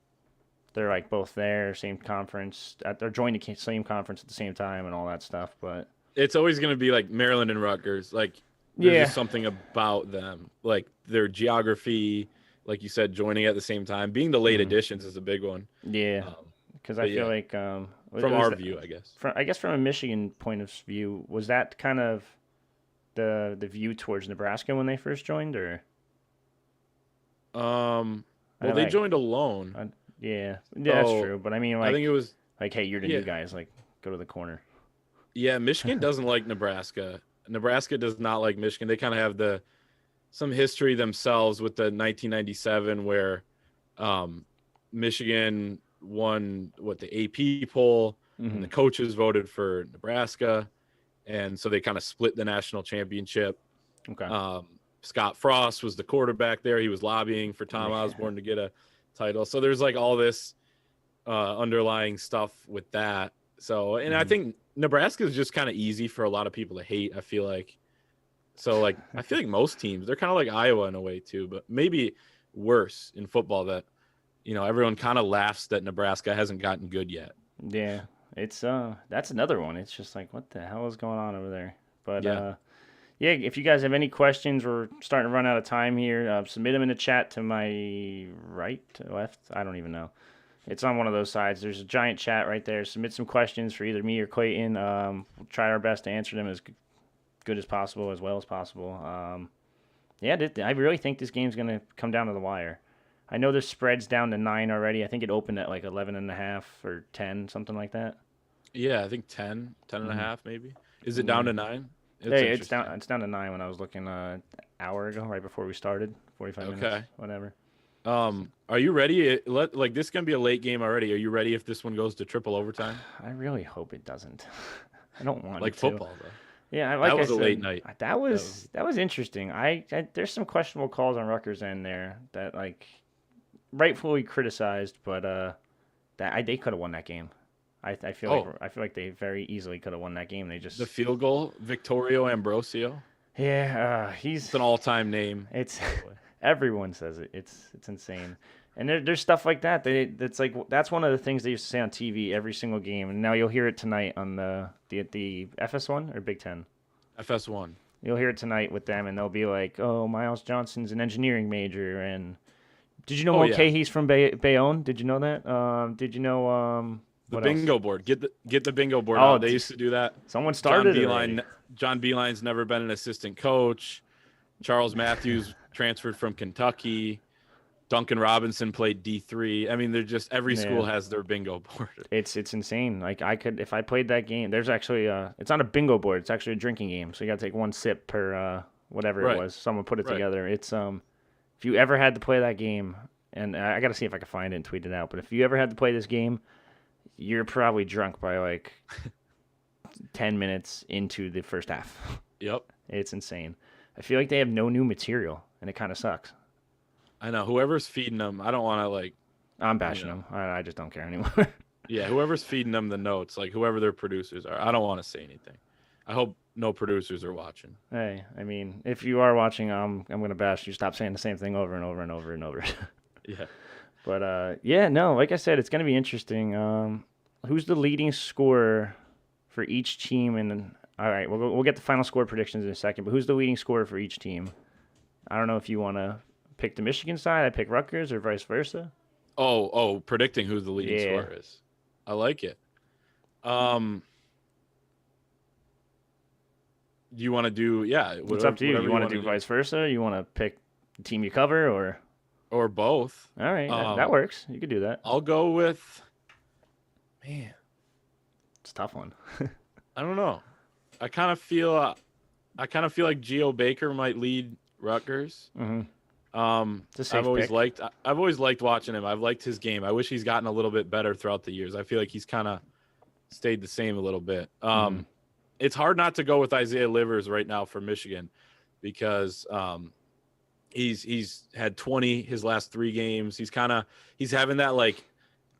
they're like both there, same conference. They're joining the same conference at the same time and all that stuff. But it's always going to be like Maryland and Rutgers. Like there's just something about them, like their geography. Like you said, joining at the same time, being the late additions is a big one. Yeah, because I feel like from our view, I guess. I guess from a Michigan point of view, was that kind of the view towards Nebraska when they first joined, or? Well, they joined alone. Yeah, that's true. But I mean, like, I think it was like, hey, you're the new guys. Like, go to the corner. Yeah, Michigan doesn't like Nebraska. Nebraska does not like Michigan. They kind of have some history themselves with the 1997 where Michigan won the AP poll and the coaches voted for Nebraska, and so they kind of split the national championship. Okay. Scott Frost was the quarterback there. He was lobbying for Tom Osborne to get a title. So there's like all this underlying stuff with that. So, and I think Nebraska is just kind of easy for a lot of people to hate, I feel like. So, like, I feel like most teams, they're kind of like Iowa in a way, too, but maybe worse in football that, everyone kind of laughs that Nebraska hasn't gotten good yet. Yeah, it's that's another one. It's just like, what the hell is going on over there? But, yeah, if you guys have any questions, we're starting to run out of time here. Submit them in the chat to my right, left, I don't even know. It's on one of those sides. There's a giant chat right there. Submit some questions for either me or Clayton. We'll try our best to answer them as good as possible, as well as possible. I really think this game's going to come down to the wire. I know the spread's down to 9 already. I think it opened at like 11.5 or 10, something like that. Yeah, I think 10 and a half maybe. Is it down to 9? It's down to 9 when I was looking an hour ago, right before we started, 45 minutes, whatever. Are you ready? This is gonna be a late game already. Are you ready if this one goes to triple overtime? I really hope it doesn't. I don't want like it football to. though. Yeah, that was a late night. That was interesting. I there's some questionable calls on Rutgers' end there that like rightfully criticized, but they could have won that game. I feel like they very easily could have won that game. They just the field goal, Victorio Ambrosio. Yeah, it's an all-time name. It's everyone says it. It's insane. And there's stuff like that. That's one of the things they used to say on TV every single game. And now you'll hear it tonight on the FS1 or Big Ten. FS1. You'll hear it tonight with them, and they'll be like, "Oh, Miles Johnson's an engineering major." And did you know Mulcahy's from Bayonne? Did you know that? Did you know the bingo board? Get the bingo board out. They used to do that. Someone started John Beeline's never been an assistant coach. Charles Matthews transferred from Kentucky. Duncan Robinson played D3. I mean, they're just every school has their bingo board. It's insane. Like I could, if I played that game. There's actually it's not a bingo board. It's actually a drinking game. So you got to take one sip per whatever it was. Someone put it together. It's if you ever had to play that game, and I got to see if I can find it and tweet it out. But if you ever had to play this game, you're probably drunk by like 10 minutes into the first half. Yep. It's insane. I feel like they have no new material, and it kind of sucks. I know. Whoever's feeding them, I don't want to I'm bashing them. I just don't care anymore. Yeah, whoever's feeding them the notes, like whoever their producers are, I don't want to say anything. I hope no producers are watching. Hey, I mean, if you are watching, I'm gonna bash you. Stop saying the same thing over and over and over and over. Yeah. But like I said, it's gonna be interesting. Who's the leading scorer for each team? And all right, we'll get the final score predictions in a second. But who's the leading scorer for each team? I don't know if you want to pick the Michigan side, I pick Rutgers, or vice versa. Oh, predicting who the leading scorer is. I like it. Do you want to do? Yeah, it's up to you. You want to do vice versa? You want to pick the team you cover, or both? All right, that works. You could do that. I'll go with. Man, it's a tough one. I don't know. I kind of feel like Geo Baker might lead Rutgers. Mm-hmm. I've always liked watching him. I've liked his game. I wish he's gotten a little bit better throughout the years. I feel like he's kind of stayed the same a little bit. It's hard not to go with Isaiah Livers right now for Michigan because he's had 20 his last 3 games. He's having that like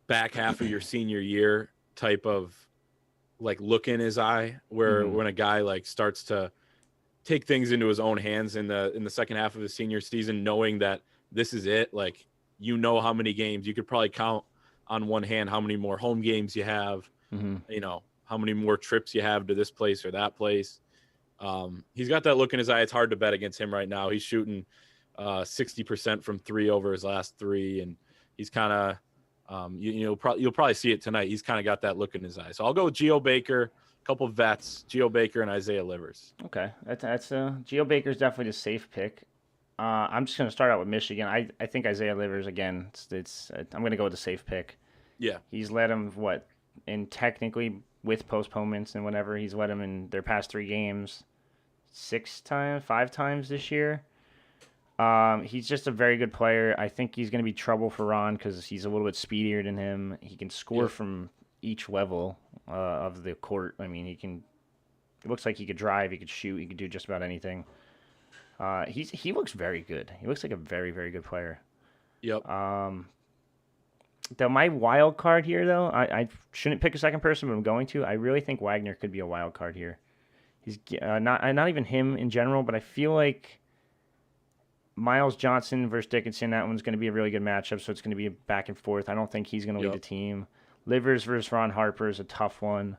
back half of your senior year type of like look in his eye, where when a guy like starts to take things into his own hands in the second half of his senior season, knowing that this is it. Like, you know, how many games you could probably count on one hand, how many more home games you have, you know, how many more trips you have to this place or that place. He's got that look in his eye. It's hard to bet against him right now. He's shooting 60% from three over his last three. And he's kind of, you'll probably see it tonight. He's kind of got that look in his eye. So I'll go with Geo Baker, couple vets, Geo Baker and Isaiah Livers. Okay, that's Geo Baker's definitely the safe pick. I'm just gonna start out with Michigan. I think Isaiah Livers again. I'm gonna go with the safe pick. Yeah, He's led them in technically with postponements and whatever. He's led them in their past 3 games 5 times this year. He's just a very good player. I think he's gonna be trouble for Ron because he's a little bit speedier than him. He can score from each level of the court. I mean, it looks like he could drive, he could shoot, he could do just about anything. He looks very good. He looks like a very, very good player. Yep. My wild card here, though, I shouldn't pick a second person, but I'm going to. I really think Wagner could be a wild card here. He's not even him in general, but I feel like Miles Johnson versus Dickinson, that one's going to be a really good matchup, so it's going to be a back and forth. I don't think he's going to lead the team. Livers versus Ron Harper is a tough one.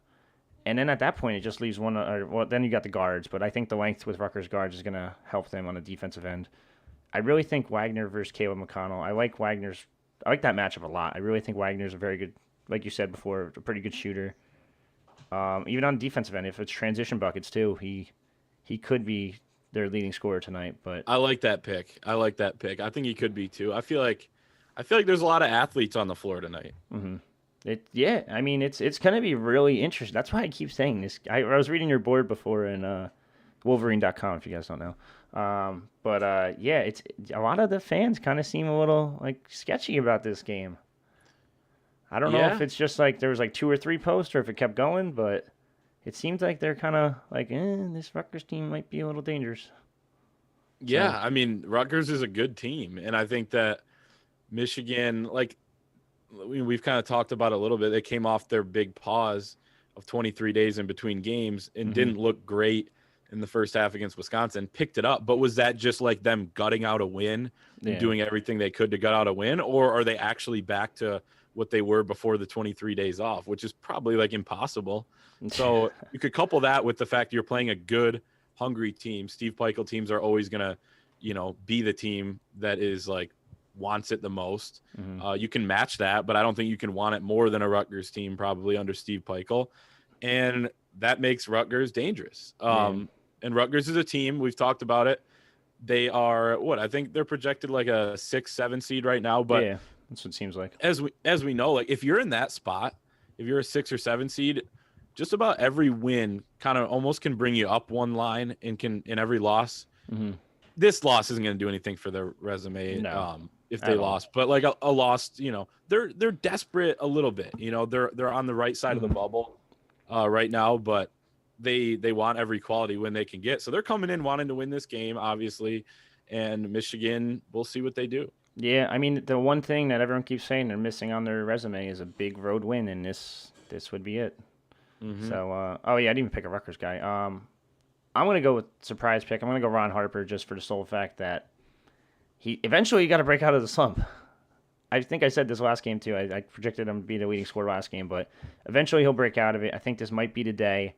And then at that point, it just leaves one. Then you got the guards, but I think the length with Rutgers guards is going to help them on the defensive end. I really think Wagner versus Caleb McConnell. I like that matchup a lot. I really think Wagner's a very good, like you said before, a pretty good shooter. Even on the defensive end, if it's transition buckets too, he could be their leading scorer tonight. But I like that pick. I think he could be too. I feel like there's a lot of athletes on the floor tonight. Mm-hmm. I mean, it's going to be really interesting. That's why I keep saying this. I was reading your board before in Wolverine.com, if you guys don't know. It's a lot of the fans kind of seem a little like sketchy about this game. I don't know if it's just like there was like 2 or 3 posts or if it kept going, but it seems like they're kind of like, this Rutgers team might be a little dangerous. Yeah, so, I mean, Rutgers is a good team, and I think that Michigan, like, we've kind of talked about it a little bit. They came off their big pause of 23 days in between games and didn't look great in the first half against Wisconsin, picked it up. But was that just like them gutting out a win and doing everything they could to gut out a win? Or are they actually back to what they were before the 23 days off, which is probably like impossible. So you could couple that with the fact you're playing a good, hungry team. Steve Peichel teams are always going to, be the team that is like, wants it the most. You can match that, but I don't think you can want it more than a Rutgers team probably under Steve Peichel, and that makes Rutgers dangerous. And Rutgers is a team, we've talked about it. They are I think they're projected like a 6-7 seed right now, but that's what it seems like. As we know, like if you're in that spot, if you're a 6 or 7 seed, just about every win kind of almost can bring you up one line and in every loss. This loss isn't going to do anything for their resume. If they lost, but like a loss, they're desperate a little bit. They're on the right side of the bubble right now, but they want every quality win they can get. So they're coming in wanting to win this game, obviously, and Michigan, we'll see what they do. Yeah, I mean, the one thing that everyone keeps saying they're missing on their resume is a big road win, and this would be it. So, I didn't even pick a Rutgers guy. I'm going to go with surprise pick. I'm going to go Ron Harper just for the sole fact that he eventually got to break out of the slump. I think I said this last game too. I projected him to be the leading scorer last game, but eventually he'll break out of it. I think this might be the day.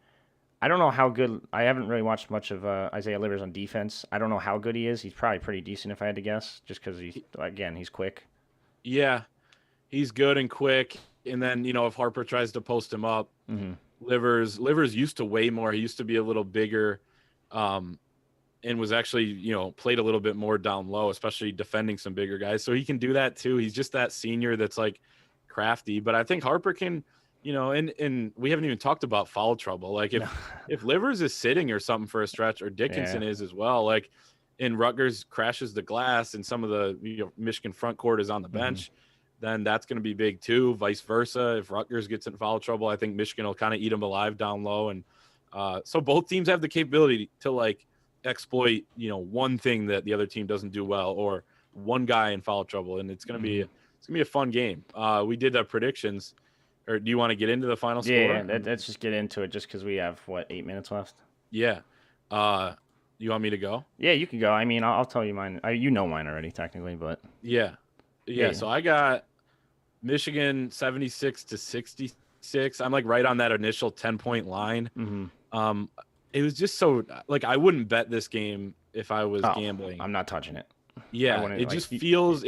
I don't know how good. I haven't really watched much of Isaiah Livers on defense. I don't know how good he is. He's probably pretty decent if I had to guess, just because he's quick. Yeah, he's good and quick. And then if Harper tries to post him up, Livers used to weigh more. He used to be a little bigger. And was actually, played a little bit more down low, especially defending some bigger guys. So he can do that too. He's just that senior that's like crafty. But I think Harper can, and we haven't even talked about foul trouble. Like if Livers is sitting or something for a stretch, or Dickinson is as well, like, and Rutgers crashes the glass and some of the Michigan front court is on the bench, then that's going to be big too. Vice versa. If Rutgers gets in foul trouble, I think Michigan will kind of eat them alive down low. And so both teams have the capability to like exploit one thing that the other team doesn't do well, or one guy in foul trouble, and it's going to be it's gonna be a fun game. We did our predictions, or do you want to get into the final score? Yeah, let's just get into it, just because we have 8 minutes left. Yeah. You want me to go? Yeah, you can go. I mean, I'll tell you mine. You know mine already, technically, but Yeah. Yeah. So I got Michigan 76-66. I'm like right on that initial 10-point line. mm-hmm. It was just so like I wouldn't bet this game if I was gambling. I'm not touching it. Yeah, it just feels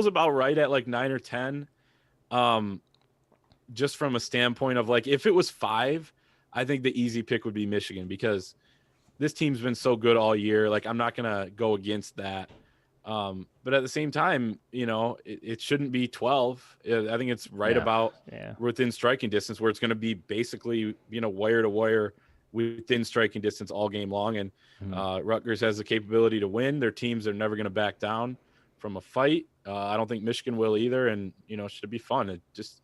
about right at like 9 or 10. Just from a standpoint of like if it was 5, I think the easy pick would be Michigan because this team's been so good all year. Like I'm not gonna go against that. But at the same time, it shouldn't be 12. I think it's right about within striking distance where it's going to be basically, wire to wire within striking distance all game long. And Rutgers has the capability to win. Their teams are never going to back down from a fight. I don't think Michigan will either. And, should be fun. It just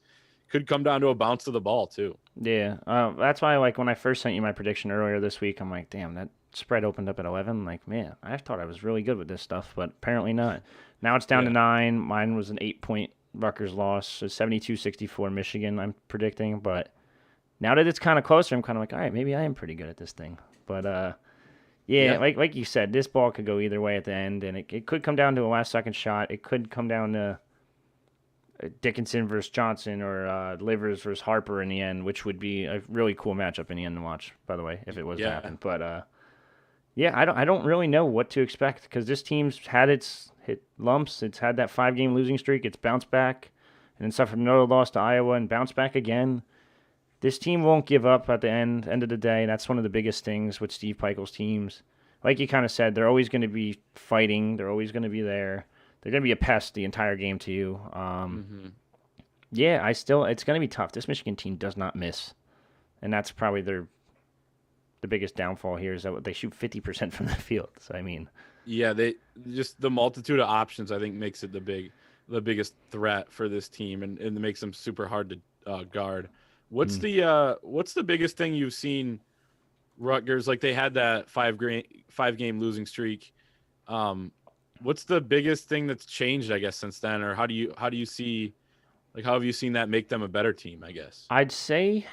could come down to a bounce of the ball too. Yeah. That's why, like, when I first sent you my prediction earlier this week, I'm like, damn, that spread opened up at 11. Like, man, I thought I was really good with this stuff, but apparently not. Now it's down to 9. Mine was an 8-point Rutgers loss, so 72-64 Michigan, I'm predicting. But now that it's kind of closer, I'm kind of like, all right, maybe I am pretty good at this thing. But, like you said, this ball could go either way at the end, and it could come down to a last-second shot. It could come down to Dickinson versus Johnson or Livers versus Harper in the end, which would be a really cool matchup in the end to watch, by the way, if it was to happen. But, I don't really know what to expect because this team's had its hit lumps. It's had that 5-game losing streak. It's bounced back and then suffered another loss to Iowa and bounced back again. This team won't give up at the end of the day. That's one of the biggest things with Steve Pikiell's teams. Like you kind of said, they're always going to be fighting. They're always going to be there. They're going to be a pest the entire game to you. It's going to be tough. This Michigan team does not miss, and that's probably the biggest downfall here is that they shoot 50% from the field. So I mean, they just the multitude of options I think makes it the biggest threat for this team, and it makes them super hard to guard. What's the biggest thing you've seen Rutgers, like they had that 5-game losing streak? What's the biggest thing that's changed, I guess, since then, or how do you see, like, how have you seen that make them a better team, I guess? I'd say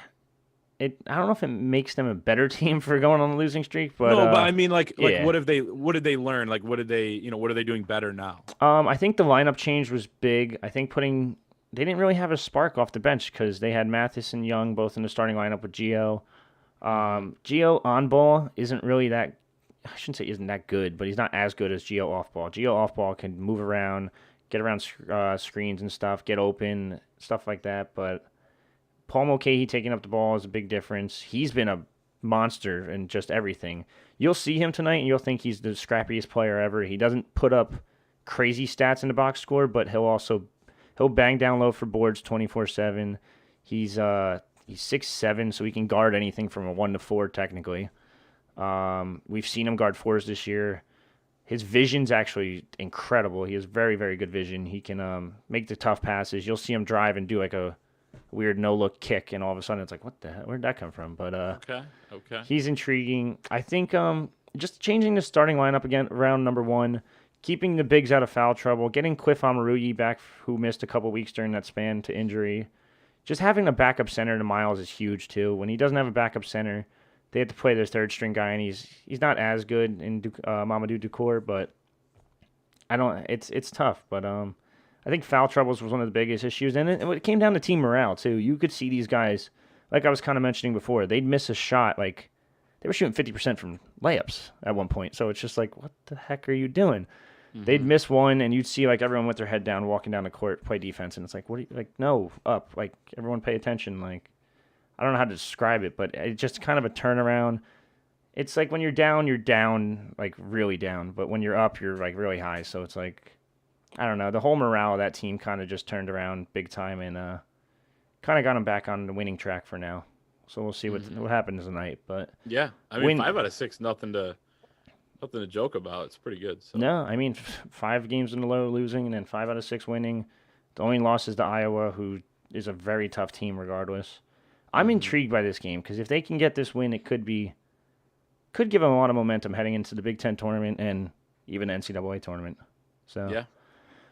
I don't know if it makes them a better team for going on a losing streak, but no, but I mean, what did they learn? Like, what are they doing better now? I think the lineup change was big. I think they didn't really have a spark off the bench because they had Mathis and Young both in the starting lineup with Gio. Gio on ball isn't really that. I shouldn't say isn't that good, but he's not as good as Gio off ball. Gio off ball can move around, get around screens and stuff, get open, stuff like that. But Paul Mulcahy taking up the ball is a big difference. He's been a monster in just everything. You'll see him tonight, and you'll think he's the scrappiest player ever. He doesn't put up crazy stats in the box score, but he'll bang down low for boards 24/7. He's 6'7", so he can guard anything from a 1 to 4 technically. We've seen him guard 4s this year. His vision's actually incredible. He has very, very good vision. He can make the tough passes. You'll see him drive and do like a weird no-look kick, and all of a sudden it's like, what the hell? Where'd that come from? But okay. He's intriguing. I think just changing the starting lineup again around number 1, keeping the bigs out of foul trouble, getting Cliff Amarugi back, who missed a couple weeks during that span to injury. Just having a backup center to Miles is huge too. When he doesn't have a backup center, they have to play their third string guy, and he's not as good in Mamadou Ducour, but it's tough. But I think foul troubles was one of the biggest issues, and it came down to team morale too. You could see these guys, like I was kind of mentioning before, they'd miss a shot, like they were shooting 50% from layups at one point. So it's just like, what the heck are you doing? Mm-hmm. They'd miss one, and you'd see like everyone with their head down, walking down the court, play defense, and it's like, what? Are you, like, no, up, like everyone pay attention. Like, I don't know how to describe it, but it's just kind of a turnaround. It's like when you're down, like really down, but when you're up, you're like really high. So it's like, I don't know. The whole morale of that team kind of just turned around big time, and kind of got them back on the winning track for now. So we'll see what happens tonight. But yeah, I mean, 5 out of 6, nothing to joke about. It's pretty good. So. No, I mean, 5 games in a row losing, and then 5 out of 6 winning. The only loss is to Iowa, who is a very tough team regardless. I'm intrigued by this game because if they can get this win, it could give them a lot of momentum heading into the Big Ten tournament and even the NCAA tournament. So yeah,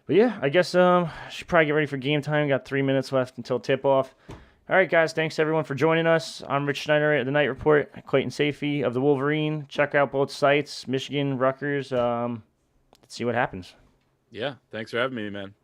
But yeah, I guess should probably get ready for game time. Got 3 minutes left until tip off. All right, guys. Thanks everyone for joining us. I'm Rich Schnyderite of the Night Report. Clayton Sayfie of the Wolverine. Check out both sites, Michigan, Rutgers. Let's see what happens. Yeah, thanks for having me, man.